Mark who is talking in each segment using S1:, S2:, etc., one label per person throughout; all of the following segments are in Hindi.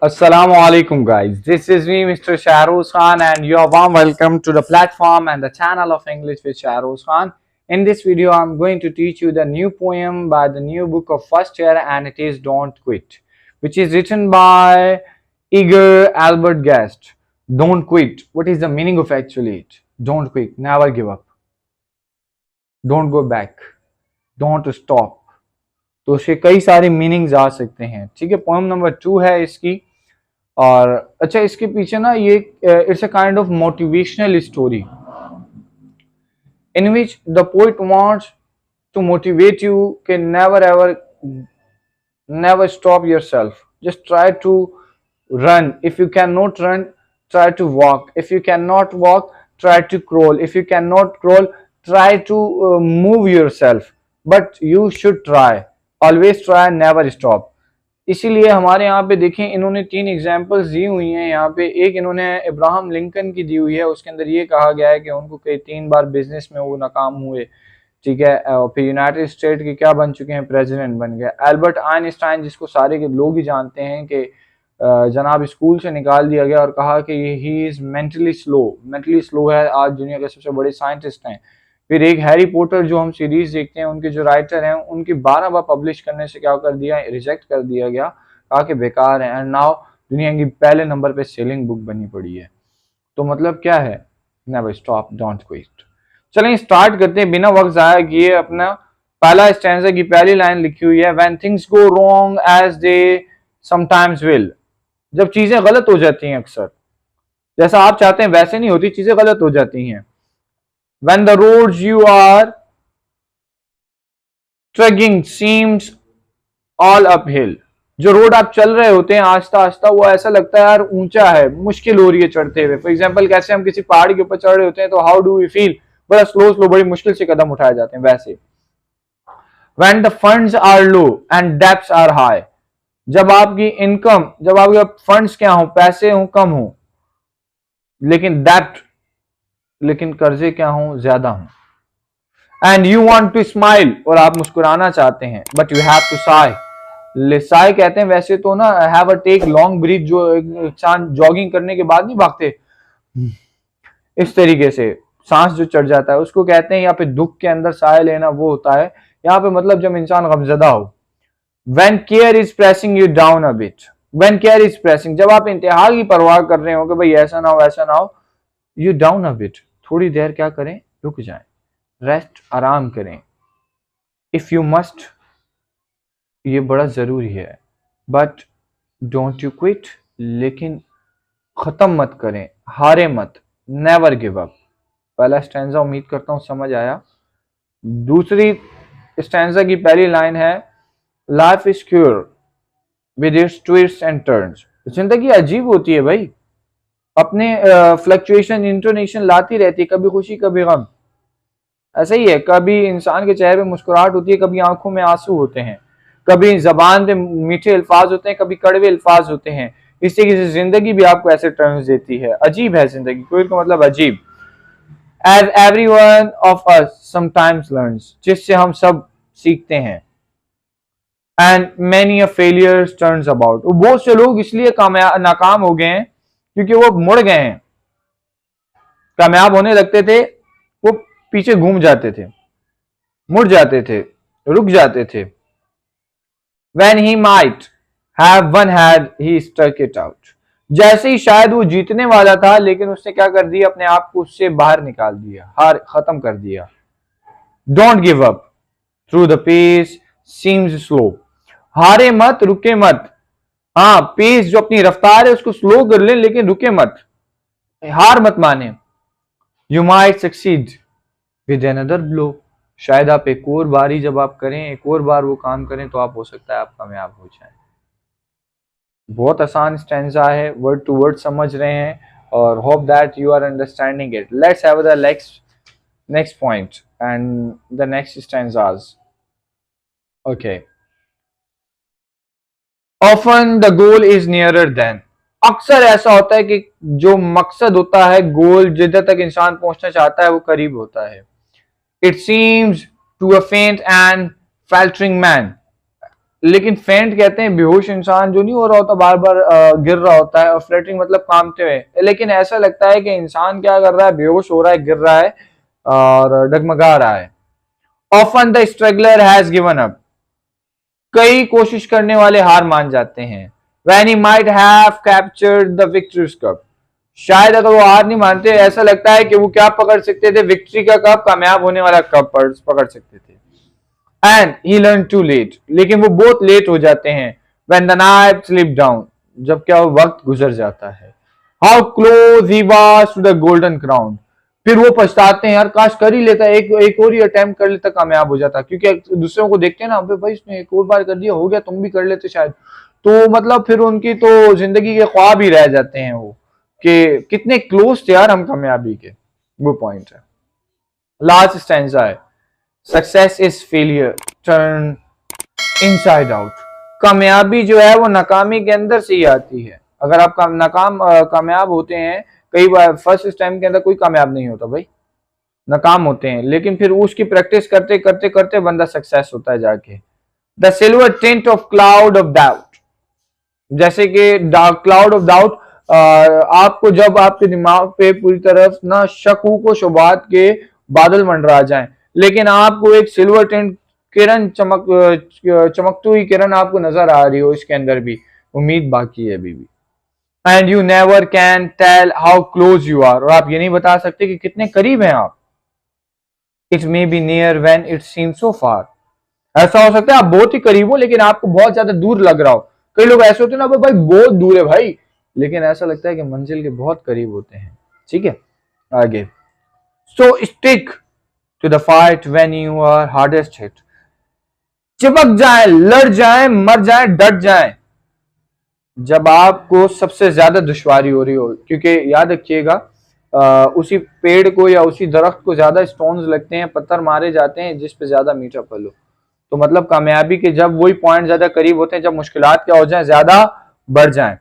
S1: Assalamu alaikum guys, this is me Mr. Shahrukh Khan and you are warm welcome to the platform and the channel of English with Shahrukh Khan. In this video I'm going to teach you the new poem by the new book of first year and it is Don't Quit, which is written by Igor Albert Guest. Don't quit, what is the meaning of actually it? Don't quit, never give up, don't go back, don't stop. तो उसके कई सारे मीनिंग्स आ सकते हैं, ठीक है। पोएम नंबर 2 है इसकी। और अच्छा, इसके पीछे ना ये it's a kind of motivational story in which the poet wants to motivate you कि never stop yourself, just try to run. If you cannot run, try to walk. If you cannot walk, try to crawl. If you cannot crawl, try to move yourself, but you should try. Always try, never stop. इसीलिए हमारे यहाँ पे देखें, इन्होंने 3 एग्जाम्पल्स दी हुई हैं यहाँ पे। एक इन्होंने इब्राहिम लिंकन की दी हुई है, उसके अंदर ये कहा गया है कि उनको कई 3 बार बिजनेस में वो नाकाम हुए, ठीक है। और फिर यूनाइटेड स्टेट के क्या बन चुके हैं, प्रेसिडेंट बन गए। एल्बर्ट आइंस्टाइन, जिसको सारे के लोग ही जानते हैं कि जनाब स्कूल से निकाल दिया गया और कहा कि ही इज मेंटली स्लो है, आज दुनिया के सबसे बड़े साइंटिस्ट हैं। फिर एक हैरी पॉटर जो हम सीरीज देखते हैं, उनके जो राइटर हैं उनकी 12 बार पब्लिश करने से क्या कर दिया, रिजेक्ट कर दिया गया, कहा कि बेकार है। एंड नाउ दुनिया की पहले नंबर पे सेलिंग बुक बनी पड़ी है। तो मतलब क्या है, नेवर स्टॉप, डोंट क्विट। चलें स्टार्ट करते हैं बिना वक्त जाया किए। अपना पहला स्टैंजा की पहली लाइन लिखी हुई है, when things go wrong as they sometimes will. जब चीजें गलत हो जाती हैं, अक्सर जैसा आप चाहते हैं वैसे नहीं होती, चीजें गलत हो जाती हैं। When the roads you are trekking seems all uphill, जो रोड आप चल रहे होते हैं आस्ता आस्ता, वो ऐसा लगता है यार ऊंचा है, मुश्किल हो रही है चढ़ते हुए। फॉर एग्जाम्पल, कैसे हम किसी पहाड़ी के ऊपर चढ़ रहे होते हैं तो हाउ डू वी फील, बड़ा स्लो बड़ी मुश्किल से कदम उठाए जाते हैं, वैसे। When the funds are low and debts are high, जब आपकी इनकम, जब आपके फंड्स क्या हो, पैसे हो, कम हो, लेकिन कर्जे क्या हो, ज्यादा हो। And you want to smile, और आप मुस्कुराना चाहते हैं, but you have to sigh. Sigh कहते हैं वैसे तो ना, have a take long breath, जो इंसान जॉगिंग करने के बाद नहीं भागते इस तरीके से, सांस जो चढ़ जाता है उसको कहते हैं। यहाँ पे दुख के अंदर साय लेना वो होता है यहाँ पे, मतलब जब इंसान गमजदा हो। When care is pressing you down a bit, when care is pressing, जब आप इंतहा की परवाह कर रहे हो कि भाई ऐसा ना हो ऐसा ना हो, you down a bit, थोड़ी देर क्या करें, रुक जाएं, रेस्ट, आराम करें। इफ यू मस्ट, ये बड़ा जरूरी है, बट डोंट यू क्विट, लेकिन खत्म मत करें, हारे मत, नेवर गिव अप। पहला स्टैंजा उम्मीद करता हूं समझ आया। दूसरी स्टैंजा की पहली लाइन है, life is cure with its twist and turns. जिंदगी अजीब होती है भाई, अपने फ्लक्चुएशन, इंटोनेशन लाती रहती है, कभी खुशी कभी गम। ऐसा ही है, कभी इंसान के चेहरे पे मुस्कुराहट होती है, कभी आंखों में आंसू होते हैं, कभी जबान पे मीठे अल्फाज होते हैं, कभी कड़वे अल्फाज होते हैं। इस तरीके से जिंदगी भी आपको ऐसे टर्न्स देती है। अजीब है जिंदगी, कोई का मतलब अजीब। As every one of us sometimes learns, जिससे हम सब सीखते हैं। And many a failures turns about, बहुत से लोग इसलिए नाकाम हो गए हैं क्योंकि वो मुड़ गए हैं। कामयाब होने लगते थे, वो पीछे घूम जाते थे, मुड़ जाते थे, रुक जाते थे। When he might have won had he stuck it out, जैसे ही शायद वो जीतने वाला था, लेकिन उसने क्या कर दिया, अपने आप को उससे बाहर निकाल दिया, हार खत्म कर दिया। Don't give up through the pace seems slow, हारे मत, रुके मत। हाँ, पेस जो अपनी रफ्तार है उसको स्लो कर ले, लेकिन रुके मत, हार मत माने। You might succeed with another blow, शायद आप एक और बारी जब आप करें, एक और बार वो काम करें तो आप हो सकता है आप कामयाब हो जाएं। बहुत आसान स्टैंजा है, वर्ड टू वर्ड समझ रहे हैं, और hope that you are understanding it. Let's have the next point and the next stanzas. Okay, often the goal is nearer than, अक्सर ऐसा होता है कि जो मकसद होता है, गोल जिधर तक इंसान पहुंचना चाहता है, वो करीब होता है। इट सीम्स टू अ फेंट एंड faltering man, लेकिन फेंट कहते हैं बेहोश इंसान जो नहीं हो रहा होता, बार बार गिर रहा होता है, और फ्लटरिंग मतलब कांपते हुए, लेकिन ऐसा लगता है कि इंसान क्या कर रहा है, बेहोश हो रहा है, गिर रहा है और डगमगा रहा है। Often the struggler has given up, कई कोशिश करने वाले हार मान जाते हैं। When he might have captured the victor's cup, शायद अगर वो हार नहीं मानते, ऐसा लगता है कि वो क्या पकड़ सकते थे, विक्ट्री का कप, कामयाब होने वाला कप पकड़ सकते थे। And he learn too late, लेकिन वो बहुत लेट हो जाते हैं। When the night slipped down, जब क्या वक्त गुजर जाता है। How close he was to the golden crown, फिर वो पछताते हैं, यार काश कर ही लेता, एक और ही अटेम्प्ट कर लेता, कामयाब हो जाता, क्योंकि दूसरों को देखते हैं ना, भाई इसने एक और बार कर दिया, हो गया, तुम भी कर लेते शायद, तो मतलब फिर उनकी तो जिंदगी के ख्वाब ही रह जाते हैं वो, कि कितने क्लोज थे यार हम कामयाबी के। वो पॉइंट है। लास्ट स्टैंजा है, success is failure turn inside out, कामयाबी जो है वो नाकामी के अंदर से ही आती है। अगर आप कामयाब होते हैं, कई बार फर्स्ट टाइम के अंदर कोई कामयाब नहीं होता भाई, नाकाम होते हैं, लेकिन फिर उसकी प्रैक्टिस करते करते करते बंदा सक्सेस होता है जाके। The silver tint of cloud of doubt, जैसे कि डार्क क्लाउड ऑफ डाउट, आपको जब आपके दिमाग पे पूरी तरफ ना शक को शुबात के बादल मंडरा जाएं, लेकिन आपको एक सिल्वर टिंट किरण चमकती हुई किरण आपको नजर आ रही हो, इसके अंदर भी उम्मीद बाकी है अभी भी। And you never can tell how close you are, और आप ये नहीं बता सकते कि कितने करीब हैं आप। It may be near when it seems so far, ऐसा हो सकता है आप बहुत ही करीब हो लेकिन आपको बहुत ज्यादा दूर लग रहा हो। कई लोग ऐसे होते हैं ना, भाई बहुत दूर है भाई, लेकिन ऐसा लगता है कि मंजिल के बहुत करीब होते हैं। ठीक है, आगे। So stick to the fight when you are hardest hit, चिपक जाए, लड़ जाए, मर जाए, डट जाए जब आपको सबसे ज्यादा दुश्वारी हो रही हो, क्योंकि याद रखिएगा उसी पेड़ को या उसी दरख्त को ज्यादा स्टोन्स लगते हैं, पत्थर मारे जाते हैं जिस पे ज्यादा मीठा फल हो। तो मतलब कामयाबी के जब वही पॉइंट ज्यादा करीब होते हैं, जब मुश्किलात क्या हो जाए, ज्यादा बढ़ जाएं।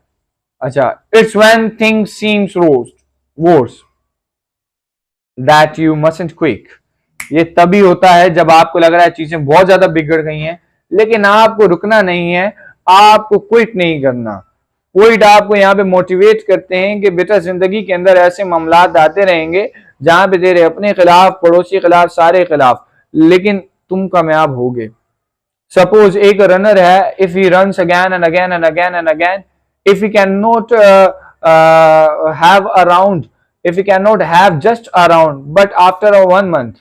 S1: अच्छा, it's when things seems worse that you mustn't quit, ये तभी होता है जब आपको लग रहा है चीजें बहुत ज्यादा बिगड़ गई हैं, लेकिन आपको रुकना नहीं है, आपको क्विट नहीं करना। क्विट आपको यहाँ पे मोटिवेट करते हैं कि बेटा जिंदगी के अंदर ऐसे मामलात आते रहेंगे जहां पे तेरे अपने खिलाफ, पड़ोसी खिलाफ, सारे खिलाफ, लेकिन तुम कामयाब होगे। सपोज एक रनर है, if he runs again and again and again and again, if he cannot have a round, if he cannot have just a round, but after a 1 month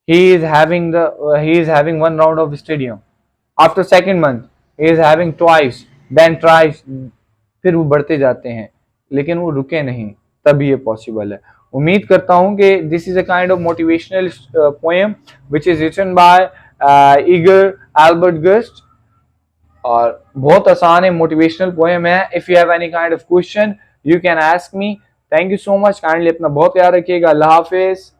S1: he is having one round of stadium, after second month he is having twice, then thrice, फिर वो बढ़ते जाते हैं, लेकिन वो रुके नहीं, तभी ये पॉसिबल है। उम्मीद करता हूं कि this is a kind of motivational poem which is written by Edgar Albert Guest, और बहुत आसान है, मोटिवेशनल पोएम है। If you have any kind of question you can ask me. Thank you so much, kindly अपना बहुत ख्याल रखिएगा। अल्लाह हाफिज।